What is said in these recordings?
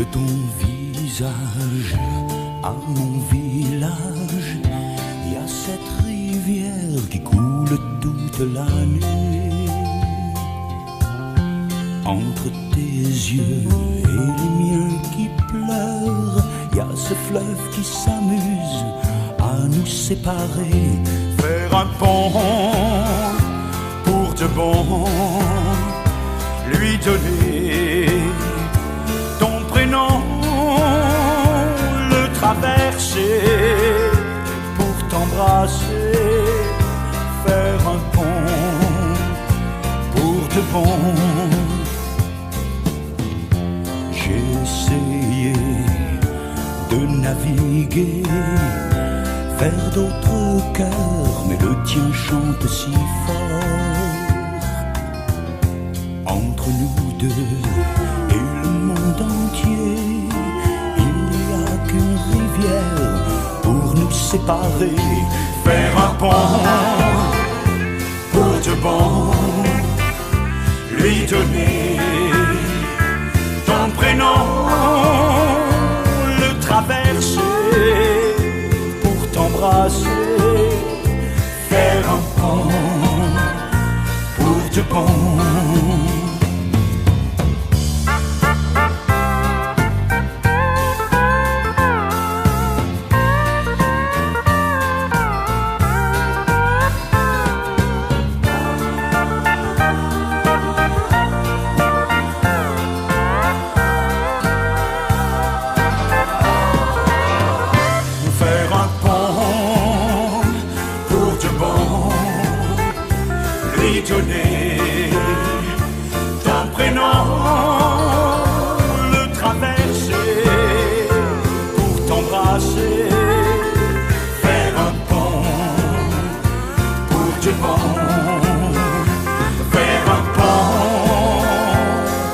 De ton visage à mon village, il y a cette rivière qui coule toute l'année. Entre tes yeux et les miens qui pleurent, il y a ce fleuve qui s'amuse à nous séparer. Faire un pont pour de bon, lui donner ton prénom, le traverser pour t'embrasser, faire un pont pour de bon. J'ai essayé de naviguer vers d'autres cœurs, mais le tien chante si fort. Entre nous deux et le monde entier, il n'y a qu'une rivière pour nous séparer. Faire un pont pour de bon, lui donner ton prénom, le traverser pour t'embrasser, faire un pont pour de bon. Donner ton prénom, le traverser pour t'embrasser, faire un pont pour de bon, faire un pont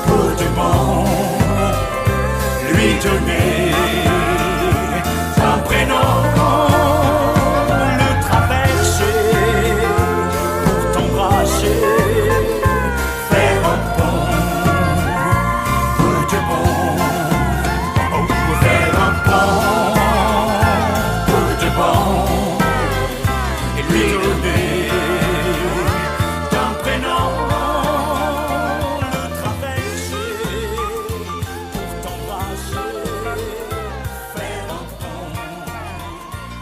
pour de bon, lui donner ton prénom, le traverser pour t'embrasser. Faire un pont pour de bon, faire un pont pour de bon, et lui donner ton prénom, le traverser pour t'embrasser, faire un pont pour de bon,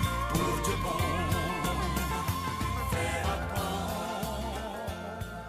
faire un pont pour de bon.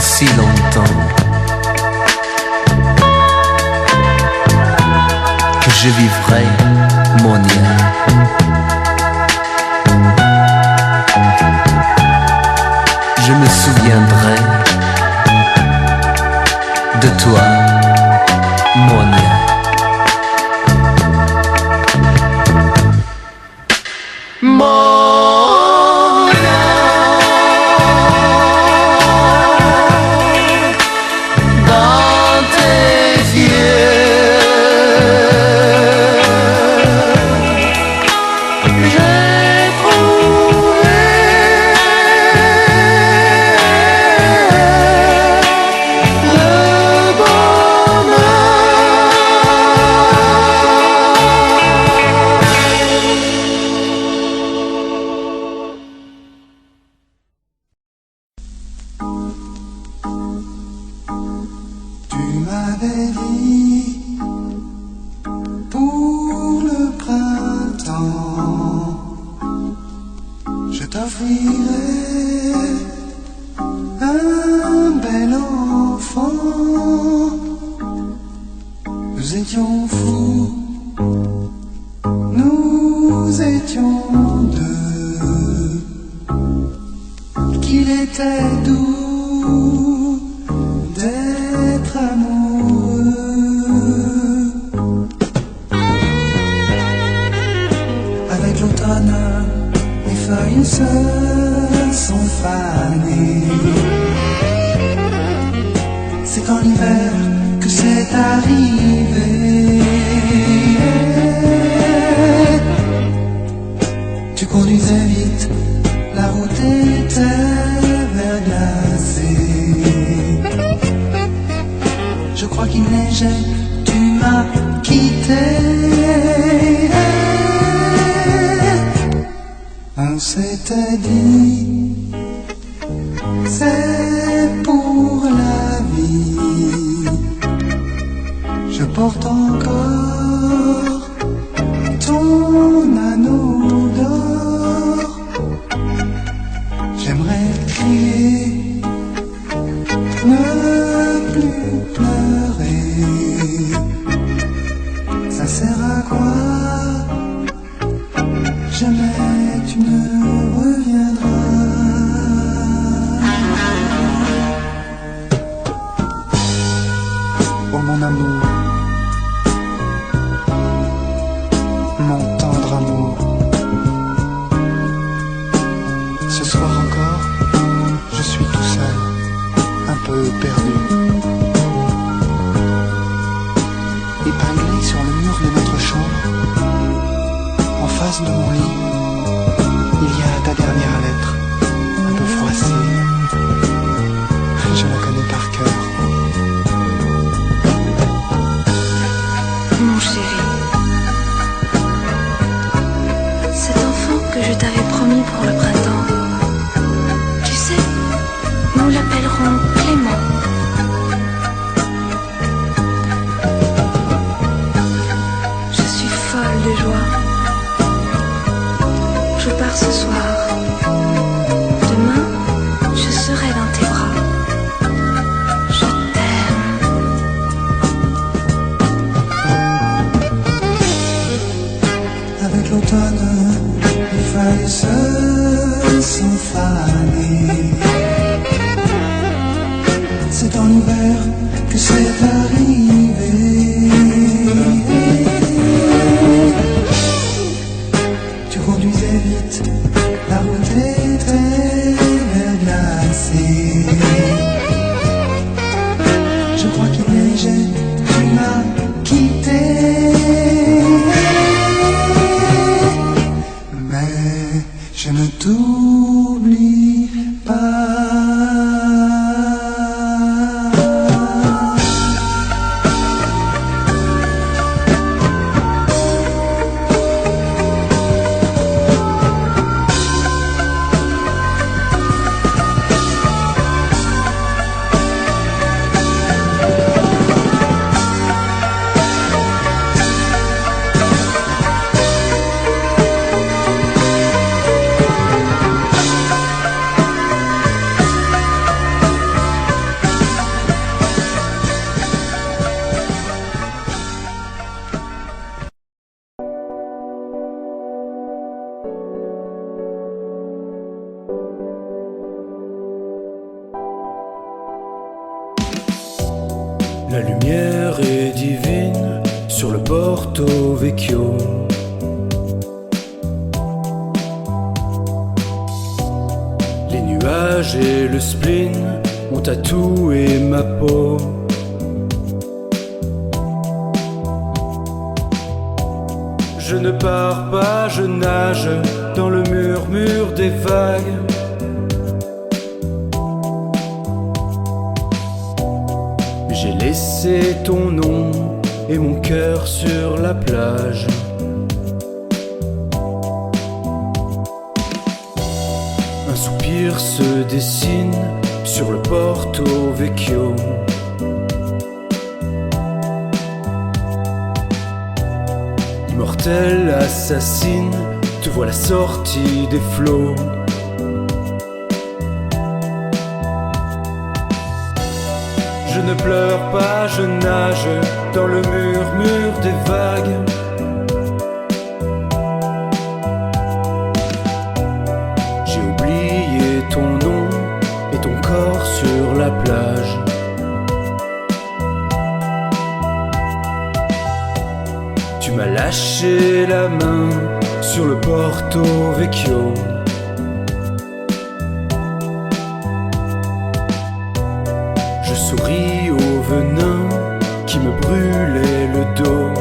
Si longtemps que je vivrai mon lien. Je me souviendrai de toi, mon lien. Mon lien. t'offrirai un bel enfant. Nous étions fous, nous étions deux. Qu'il était doux d'être amoureux. Avec l'automne, les feuilles se sont fanées. C'est en hiver que c'est arrivé. Tu conduisais vite, la route était verglacée. Je crois qu'il neigeait, tu m'as quitté. On s'était dit, c'est pour la vie. Je porte encore ton anneau d'or. J'aimerais crier, ne plus pleurer. Ça sert à quoi? Jamais tu ne reviendras. Oh mon amour, mon tendre amour, ce soir encore, je suis tout seul, un peu perdu. Épinglé sur le mur de notre chambre, en face de mon lit, il y a ta dernière lettre, un peu froissée. Je la connais par cœur. Mon chéri, cet enfant que je t'avais promis pour le printemps, tu sais, nous l'appellerons Clément. Je suis folle de joie. Je pars ce soir. Demain, je serai dans tes bras. Je t'aime. Avec l'automne, les feuilles se sont fanées. C'est en hiver que c'est arrivé. Tu conduisais vite, la route était verglacée. Je crois qu'il neigeait, tu m'as quitté. Mais je ne t'oublie pas. La lumière est divine sur le Porto Vecchio. Les nuages et le spleen ont tatoué ma peau. Je ne pars pas, je nage dans le murmure des vagues. J'ai laissé ton nom et mon cœur sur la plage. Un soupir se dessine sur le Porto Vecchio. Immortelle assassine, te voilà sortie des flots. Je ne pleure pas, je nage dans le murmure des vagues. J'ai oublié ton nom et ton corps sur la plage. Tu m'as lâché la main sur le Porto Vecchio. Je souris au venin qui me brûlait le dos.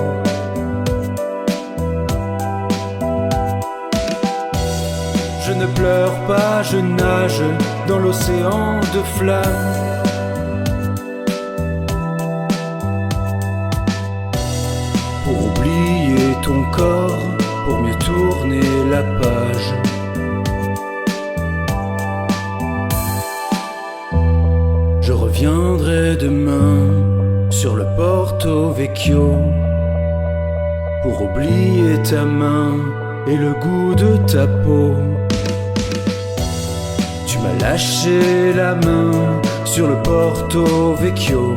Je ne pleure pas, je nage dans l'océan de flammes. Pour oublier ton corps, pour mieux tourner la page. Je reviendrai demain sur le Porto Vecchio pour oublier ta main et le goût de ta peau. Tu m'as lâché la main sur le Porto Vecchio.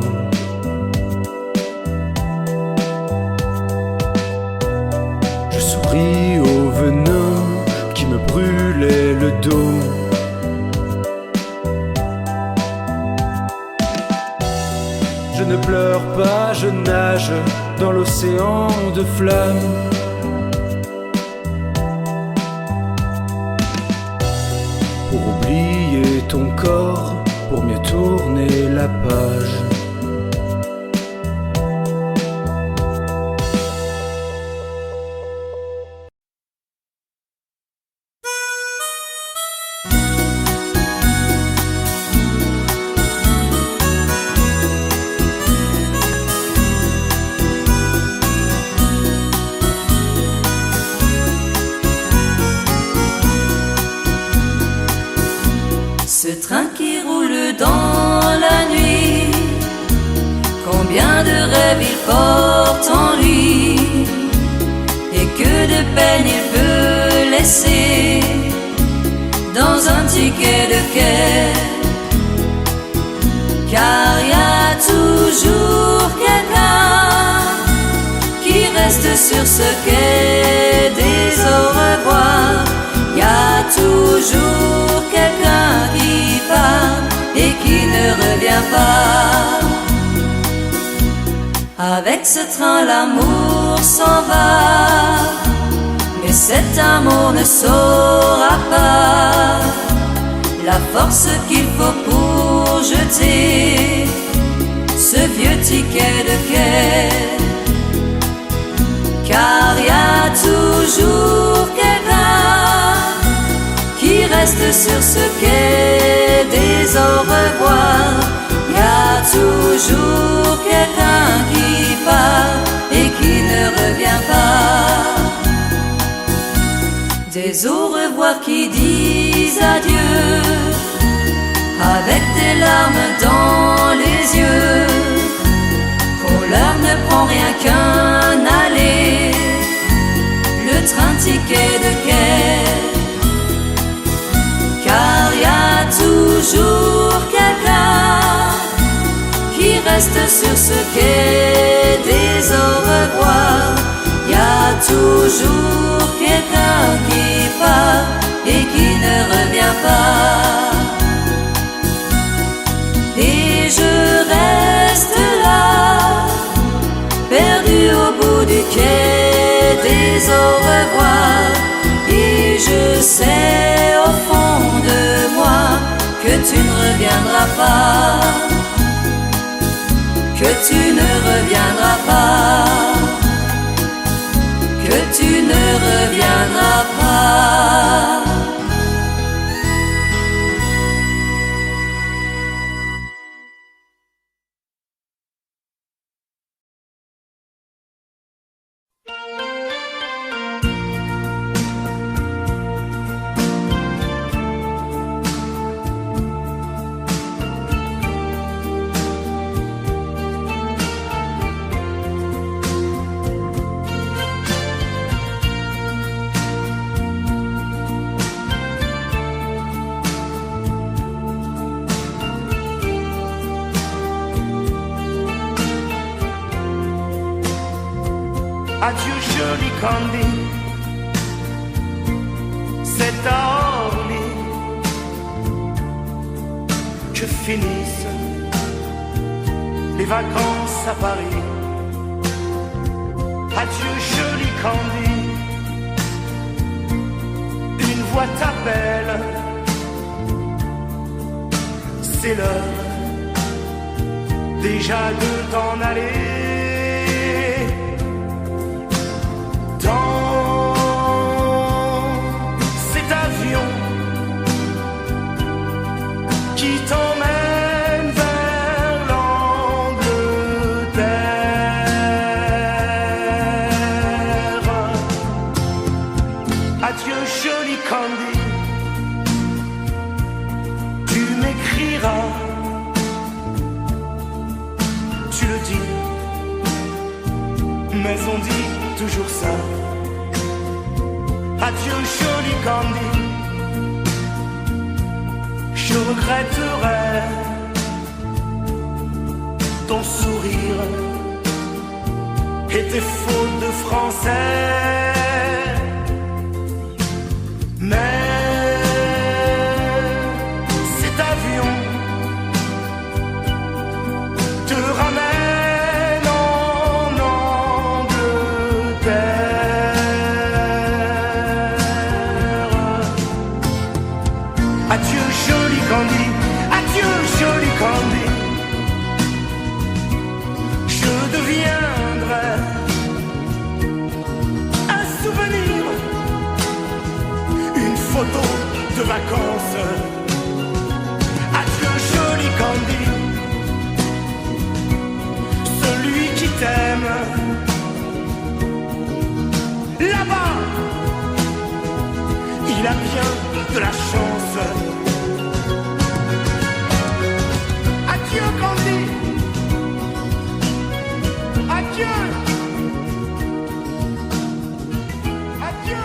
Je souris au venin qui me brûlait le dos. Je ne pleure pas, je nage dans l'océan de flammes. Pour oublier ton corps, pour mieux tourner la page. Ce train qui roule dans la nuit, combien de rêves il porte en lui, et que de peine il peut laisser dans un ticket de quai. Car y a toujours quelqu'un qui reste sur ce quai des au revoir. Y a toujours quelqu'un qui part et qui ne revient pas. Avec ce train l'amour s'en va, mais cet amour ne saura pas la force qu'il faut pour jeter ce vieux ticket de quai. Car y a toujours quelqu'un qui reste sur ce quai des au revoir. Y a toujours quelqu'un qui part et qui ne revient pas. Des au revoir qui disent adieu avec des larmes dans les yeux, qu'on leur ne prend rien qu'un aller, le train ticket de quai. Car y a toujours quelqu'un qui reste sur ce quai des au revoir. Y a toujours quelqu'un qui part et qui ne revient pas. Et je reste là, perdu au bout du quai des au revoir. Et je sais au fond de moi que tu ne reviendras pas, que tu ne reviendras pas, que tu ne reviendras pas. Adieu joli Candy, c'est à Orly que finissent les vacances à Paris. Adieu joli Candy, une voix t'appelle, c'est l'heure déjà de t'en aller. Dans cet avion qui t'emmène vers l'Angleterre. Adieu joli Candy, tu m'écriras, tu le dis, mais on dit toujours ça. Adieu joli Candy, je regretterai ton sourire et tes fautes de français. Mais cet avion te ramène en Angleterre. Adieu joli Candy, adieu joli Candy, je deviendrai un souvenir, une photo de vacances. Adieu joli Candy, celui qui t'aime là-bas, il a bien de la chance. Adieu Candy, adieu, adieu.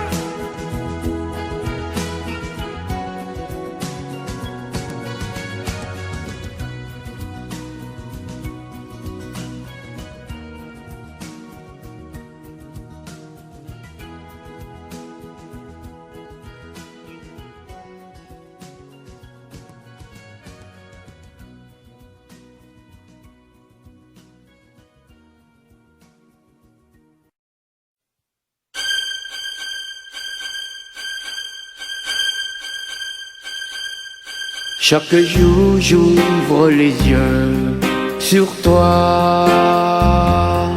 Chaque jour j'ouvre les yeux sur toi,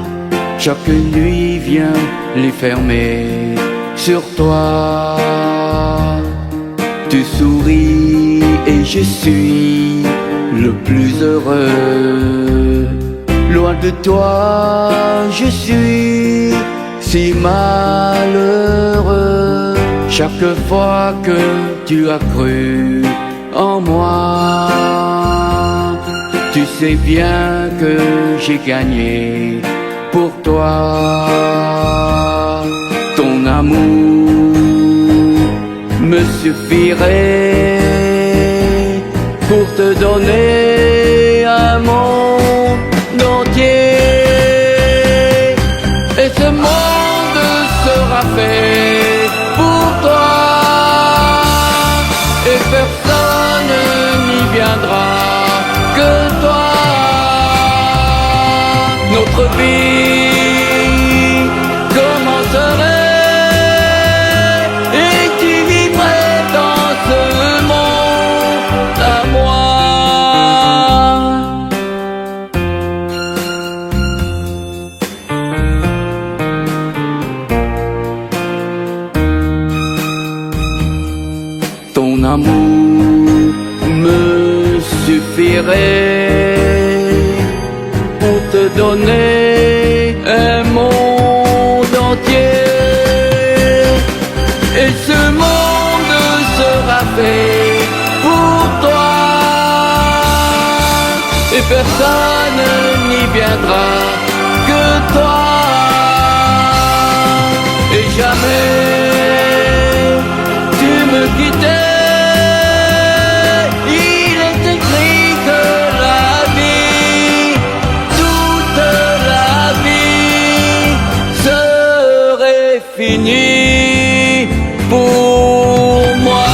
chaque nuit vient les fermer sur toi. Tu souris et je suis le plus heureux. Loin de toi je suis si malheureux. Chaque fois que tu as cru en moi, tu sais bien que j'ai gagné pour toi. Ton amour me suffirait pour te donner un monde entier. Et ce monde sera fait pour toi, et personne n'y viendra que toi. Notre vie commencerait et tu vivrais dans ce monde à moi. Ton amour me suffirait pour te donner un monde entier. Et ce monde sera fait pour toi, et personne n'y viendra que toi. Et jamais tu me quittais. Il est écrit que la vie, toute la vie, est fini pour moi.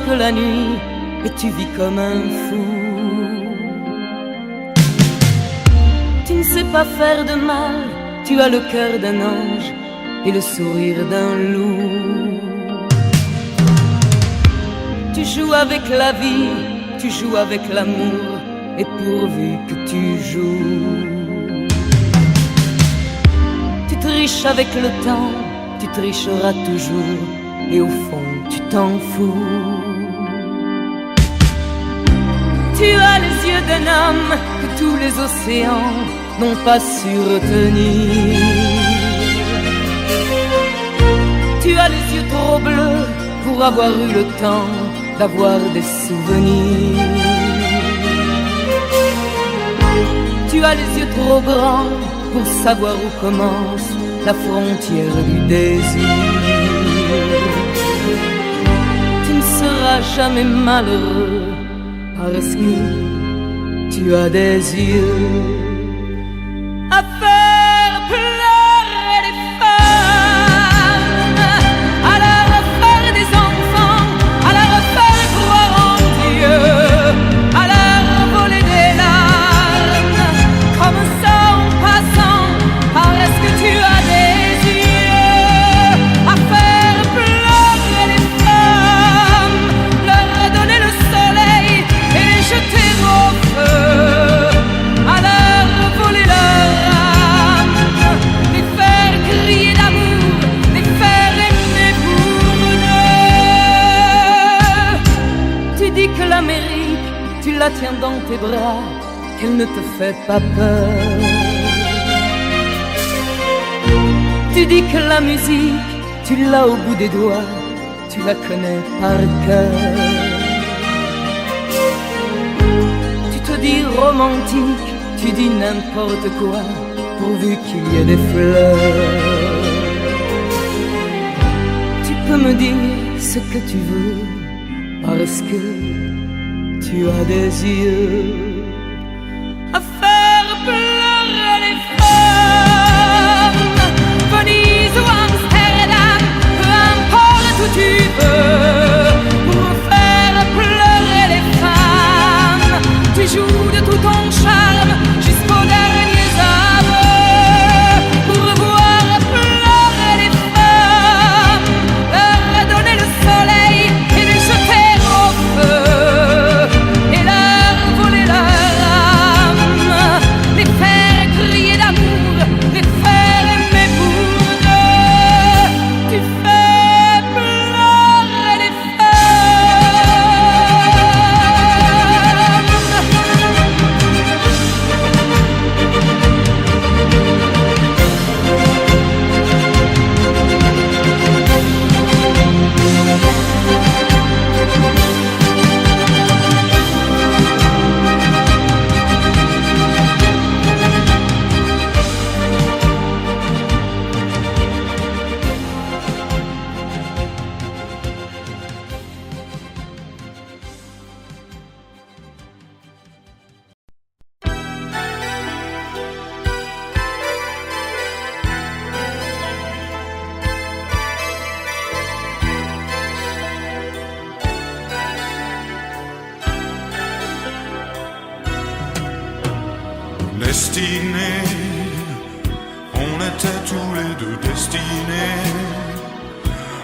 Que la nuit et tu vis comme un fou. Tu ne sais pas faire de mal, tu as le cœur d'un ange et le sourire d'un loup. Tu joues avec la vie, tu joues avec l'amour, et pourvu que tu joues. Tu triches avec le temps, tu tricheras toujours, et au fond tu t'en fous. Tu as les yeux d'un homme que tous les océans n'ont pas su retenir. Tu as les yeux trop bleus pour avoir eu le temps d'avoir des souvenirs. Tu as les yeux trop grands pour savoir où commence la frontière du désir. Tu ne seras jamais malheureux parce que tu as des yeux à faire pleurer les femmes. la tiens dans tes bras, qu'elle ne te fait pas peur. Tu dis que la musique, tu l'as au bout des doigts, tu la connais par cœur. Tu te dis romantique, tu dis n'importe quoi, pourvu qu'il y ait des fleurs. Tu peux me dire ce que tu veux, parce que tu as des yeux à faire pleurer les femmes. Venise ou Amsterdam, peu importe où tu veux, pour faire pleurer les femmes. Tu joues de tout ton charme jusqu'au dernier aveu, pour voir pleurer les femmes, leur donner le soleil et les jeter au feu, et leur voler leur âme, les faire crier d'amour, les faire aimer pour eux. Tu fais pleurer les Destinés, on était tous les deux destinés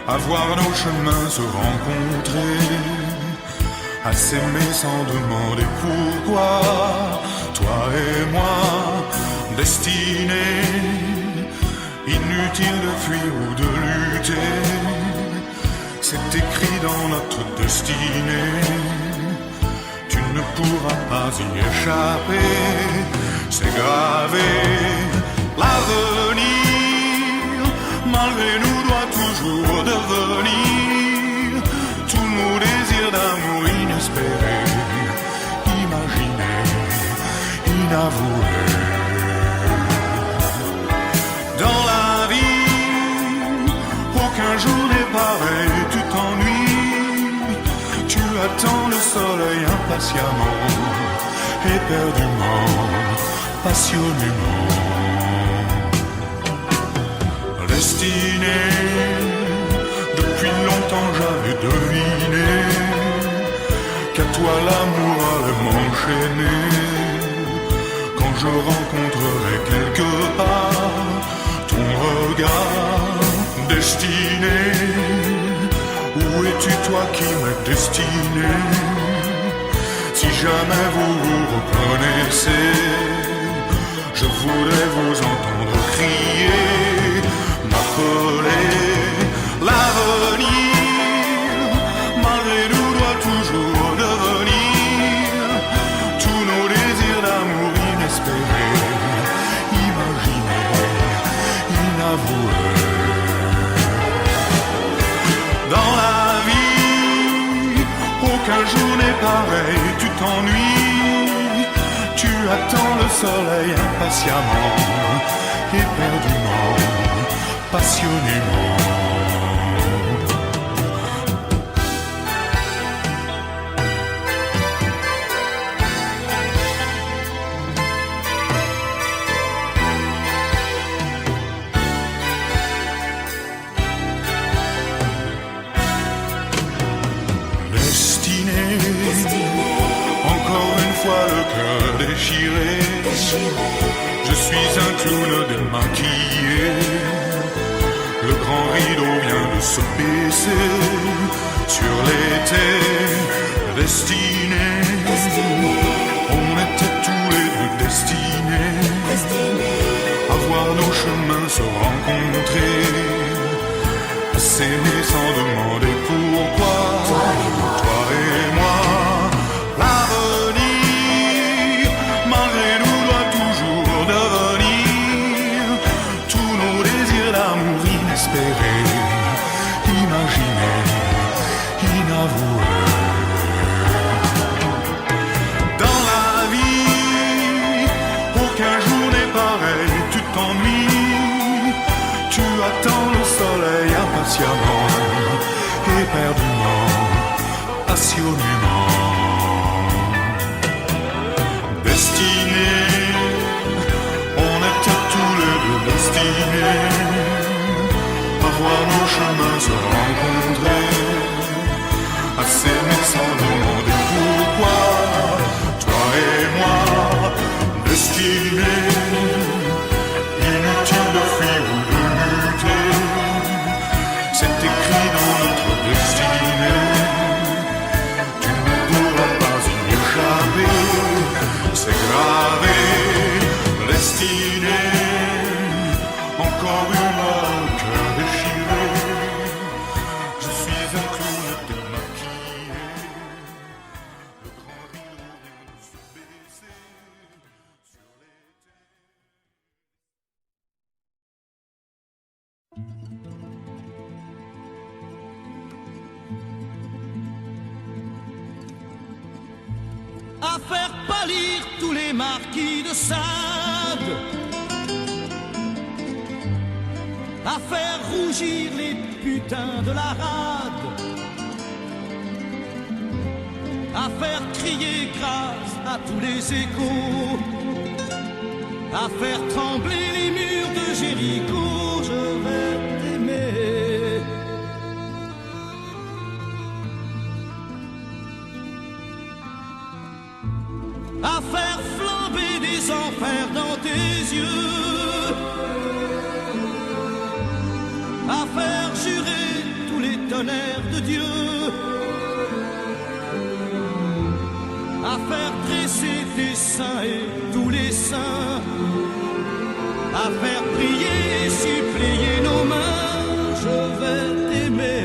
à voir nos chemins se rencontrer, à s'aimer sans demander pourquoi. Toi et moi, destinés, inutile de fuir ou de lutter, c'est écrit dans notre destinée. Tu ne pourras pas y échapper, c'est gravé. L'avenir, malgré nous, doit toujours devenir tous nos désirs d'amour inespérés, imaginés, inavoués. Dans la vie, aucun jour n'est pareil, tu t'ennuies, tu attends le soleil impatiemment, éperdument, passionnément. Destiné, depuis longtemps j'avais deviné qu'à toi l'amour allait m'enchaîner. Quand je rencontrerai quelque part ton regard destiné, où es-tu toi qui m'as destiné? Si jamais vous vous reconnaissez, je voudrais vous entendre crier, m'appeler. L'avenir, malgré nous, doit toujours devenir tous nos désirs d'amour inespérés, imaginés, inavoués. Dans la vie, aucun jour n'est pareil, tu t'ennuies, tu attends le soleil impatiemment, éperdument, passionnément. Encore une fois le cœur déchiré, je suis un clown démaquillé. Le grand rideau vient de se baisser sur l'été destiné. On était tous les deux destinés à voir nos chemins se rencontrer, à s'aimer sans demander pourquoi. Toi et moi, l'avenir, espérer, imaginer, inavouer. Dans la vie, aucun jour n'est pareil, tu t'ennuies, tu attends le soleil impatiemment, éperdument, passionnément. Destinés, on était tous les deux destinés à voir nos chemins se rencontrer, à s'aimer sans demander pourquoi. Toi et moi, destinés, inutile de fuir ou de lutter, c'est écrit dans notre destinée. Tu ne pourras pas y échapper, c'est gravé, destinée. Encore une fois, le cœur déchiré, je suis un clown démaquillé. Le grand rideau vient de se baisser sur les à faire pâlir tous les marquis de Sade, à faire rougir les putains de la rade, à faire crier grâce à tous les échos, à faire trembler les murs de Jéricho. Je vais t'aimer. À faire flamber des enfers dans tes yeux, à faire jurer tous les tonnerres de Dieu, à faire dresser tes seins et tous les saints, à faire prier et supplier nos mains. Je vais t'aimer,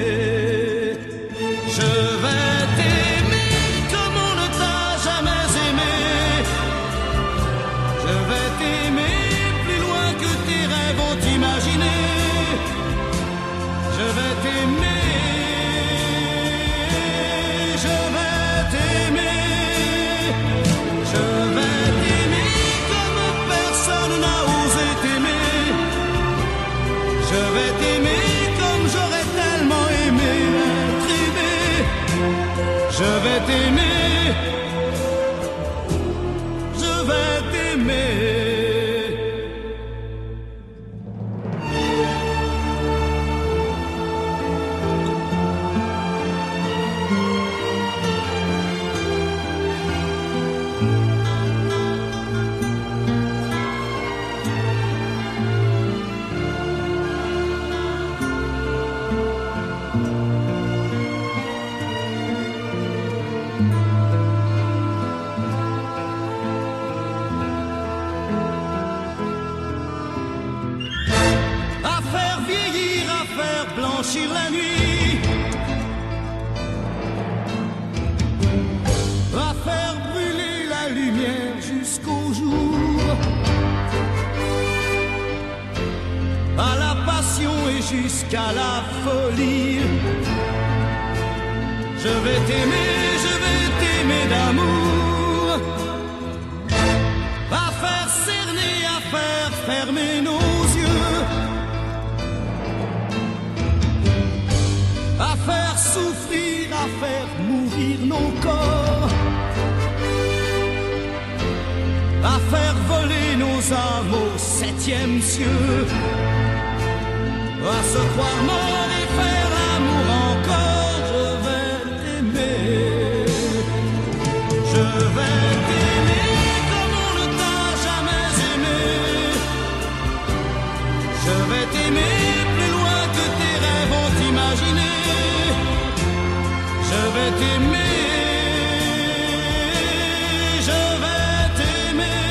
je vais t'aimer comme on ne t'a jamais aimé. Je vais t'aimer plus loin que tes rêves ont imaginé. Je vais t'aimer, je vais t'aimer, je vais t'aimer comme personne n'a osé t'aimer. Je vais t'aimer comme j'aurais tellement aimé être aimé. Je vais t'aimer, je vais t'aimer. À faire vieillir, à faire blanchir la nuit, à faire brûler la lumière jusqu'au jour, à la passion et jusqu'à la folie. Je vais t'aimer d'amour, à faire cerner, à faire fermer nos yeux, à faire souffrir, à faire mourir nos corps, à faire voler nos âmes au 7e cieux, à se croire mort et faire l'amour encore. Je vais t'aimer, je vais t'aimer comme on ne t'a jamais aimé. Je vais t'aimer plus loin que tes rêves ont imaginé. Je vais t'aimer, je vais t'aimer,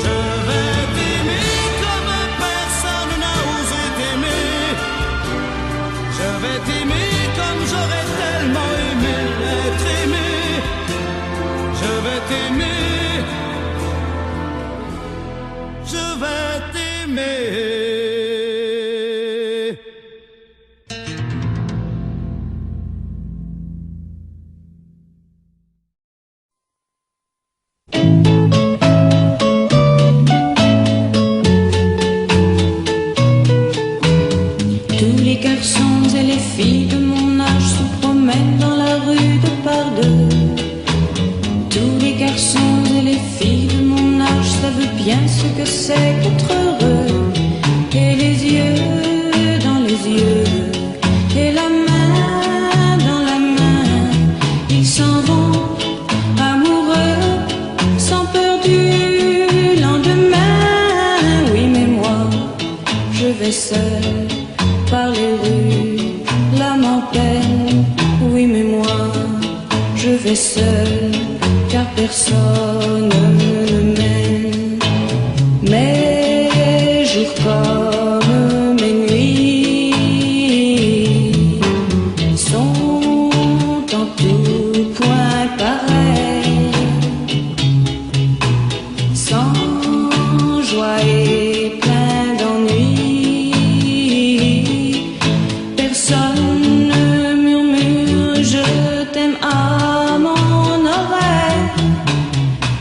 je vais t'aimer comme personne n'a osé t'aimer. Je vais t'aimer comme j'aurais tellement aimé être aimé. Je vais t'aimer, je vais t'aimer. filles de mon âge se promènent dans la rue de par deux. Tous les garçons et les filles de mon âge savent bien ce que c'est qu'être heureux. Et les yeux dans les yeux, et la main dans la main, ils s'en vont amoureux, sans peur du lendemain. Oui, mais moi, je vais seul par les rues, l'âme en peine. Oui, mais moi, je vais seul, car personne ne m'aime. Mes jours comme mes nuits sont en tout point pareils, sans joie et plein d'ennui. Personne ne murmure je t'aime à mon oreille.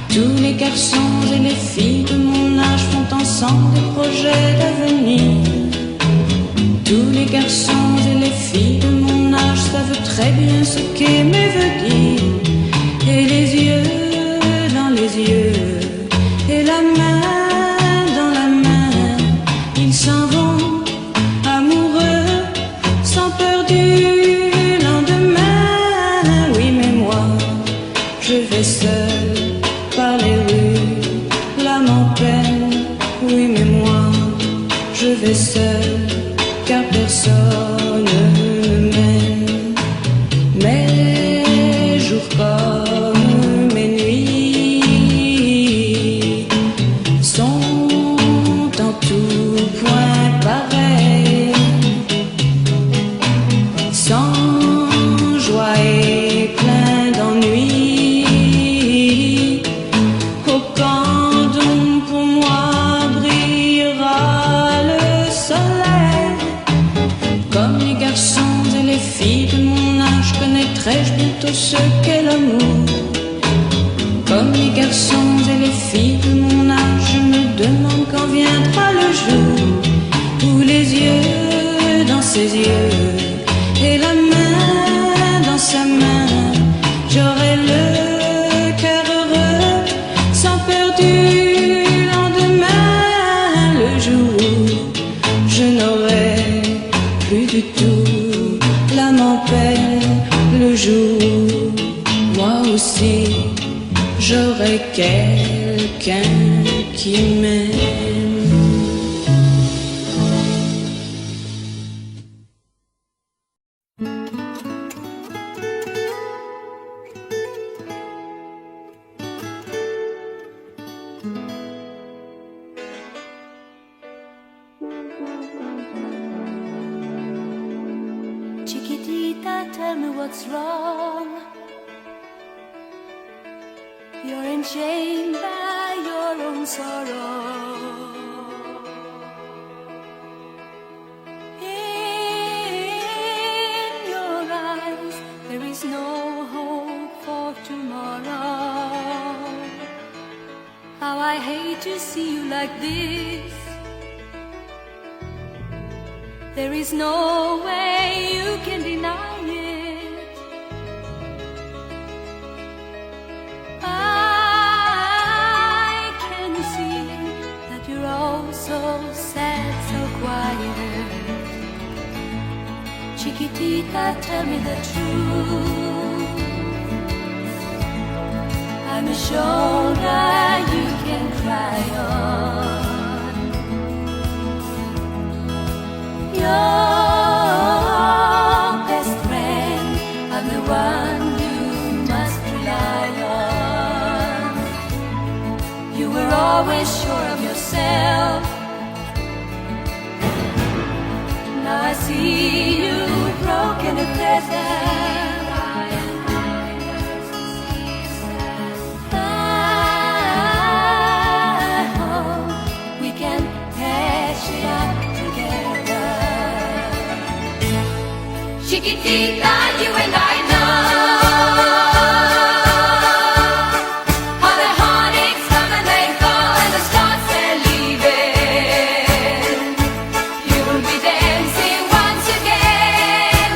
Tous les garçons et les filles de mon âge font ensemble des projets d'avenir. Tous les garçons et les filles de mon âge savent très bien ce qu'aimer veut dire. Et les yeux dans les yeux, et la main dans la main, ils s'en vont amoureux, sans peur du lendemain. Oui, mais moi, je vais seul par les rues, l'âme en peine. Oui, mais moi, je vais seul, car personne ne m'aime. Mes jours comme mes nuits sont en tout point pareils, sans joie et plein d'ennui. Au camp d'où pour moi brillera le soleil. Comme les garçons et les filles de mon âge, connaîtrai-je bientôt ce qu'est l'amour. Comme les garçons et les filles de mon âge, je me demande quand viendra le jour où les yeux dans ses yeux, et la main dans sa main, j'aurai le cœur heureux, sans peur du lendemain. Le jour où je n'aurai plus du tout l'âme en peine. Le jour où moi aussi j'aurai quelqu'un qui m'aime. Chiquitita, tell me what's wrong. You're enchained by your own sorrow. In your eyes, there is no hope for tomorrow. How I hate to see you like this. There is no way you can deny it. I can see that you're all so sad, so quiet. Chiquitita, tell me the truth. I'm a shoulder you can cry on. Your best friend, I'm the one you must rely on. You were always sure of yourself. Now I see you broken and desert. I hope we can patch it up together. Chiquitita, you and I know how the heartaches come and they go, and the stars they're leaving. You will be dancing once again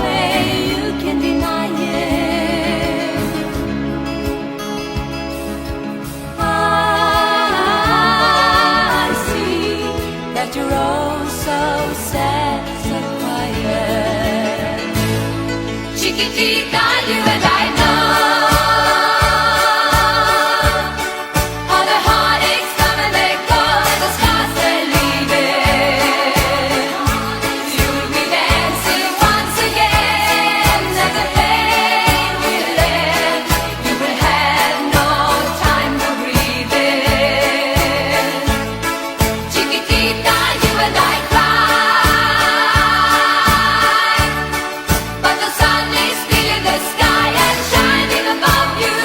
way you can deny it. I see that you're all so sad, so quiet. Chiquitita, you and I know all the heartaches come and they go, and the scars they're leaving. You'll be dancing once again, and the pain will end. You will have no time to breathe in. Chiquitita, you and I cry, but the sun is still in the sky and shining above you.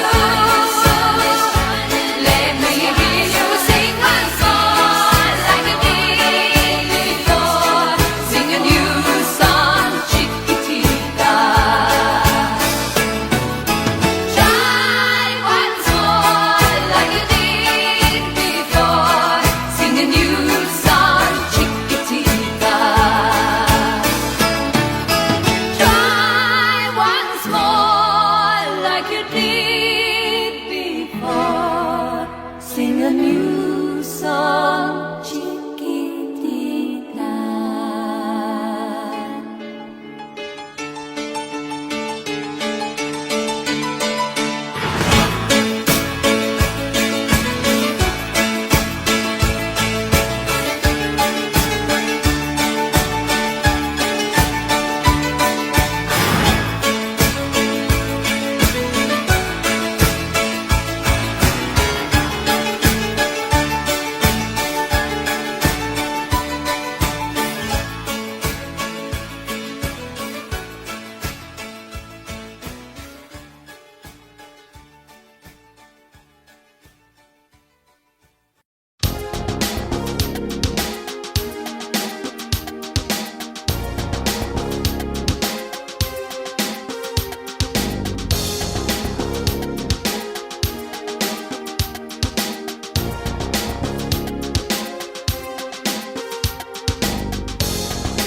Let me hear you sing once more, like you did before. Sing a new song, Chiquitita. Try once more, like you did before. Sing a new song, Chiquitita. Try once more, like you did before. Sing a new song, Chiquitita.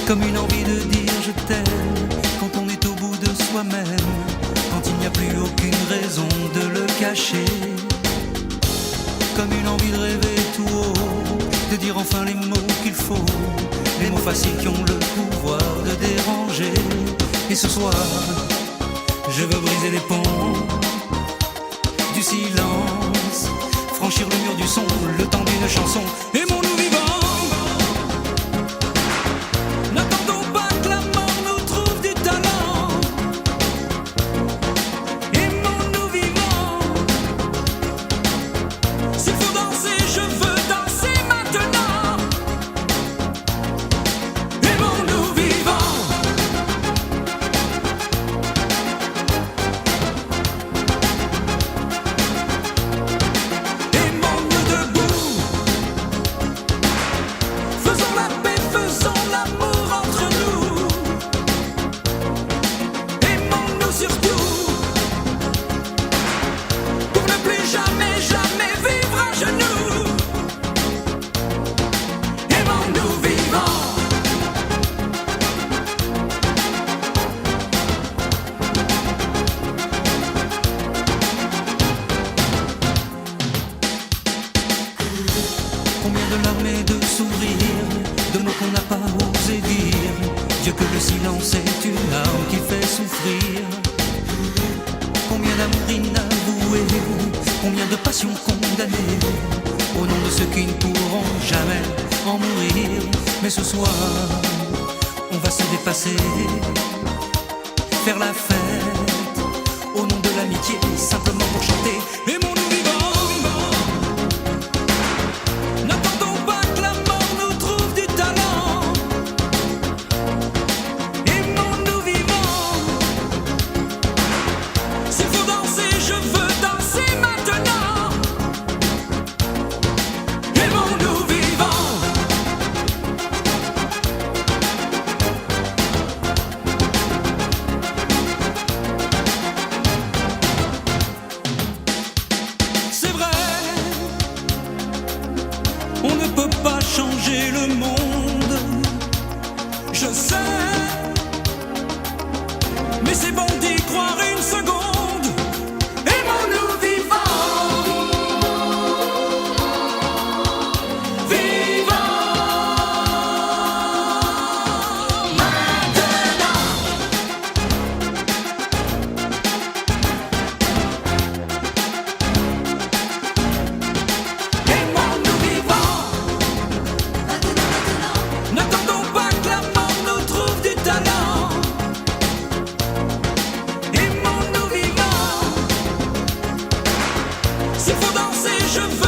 Comme une envie de dire je t'aime quand on est au bout de soi-même, quand il n'y a plus aucune raison de le cacher. Comme une envie de rêver tout haut, de dire enfin les mots qu'il faut, les mots faciles qui ont le pouvoir de déranger. Et ce soir, je veux briser les ponts du silence, franchir le mur du son, le temps d'une chanson. Aimons-nous vivants. N'attendons pas que la mort nous trouve du talent. Aimons-nous vivants. S'il faut danser, je veux danser maintenant. Aimons-nous vivants. Aimons-nous debout. Faisons la paix, faisons l'amour entre nous. Aimons-nous surtout, pour ne plus jamais, jamais vivre à genoux. Aimons-nous vivants. Combien de larmes et de sourires, de mots qu'on n'a pas osé dire. Dieu que le silence est une arme qui fait souffrir. Combien d'amour inavoué, combien de passions condamnées, au nom de ceux qui ne pourront jamais en mourir. Mais ce soir, on va se dépasser, faire la fête, au nom de l'amitié, simplement pour chanter. Aimons-nous vivants. N'attendons pas que la mort nous trouve du talent. Aimons-nous vivants. S'il faut danser, je veux danser maintenant. Aimons-nous vivants. mais c'est bon d'y croire une seconde. Aimons-nous vivants, vivants. Maintenant, aimons-nous vivants. N'attendons pas que la mort nous trouve du talent. Aimons-nous vivants. S'il faut danser, je veux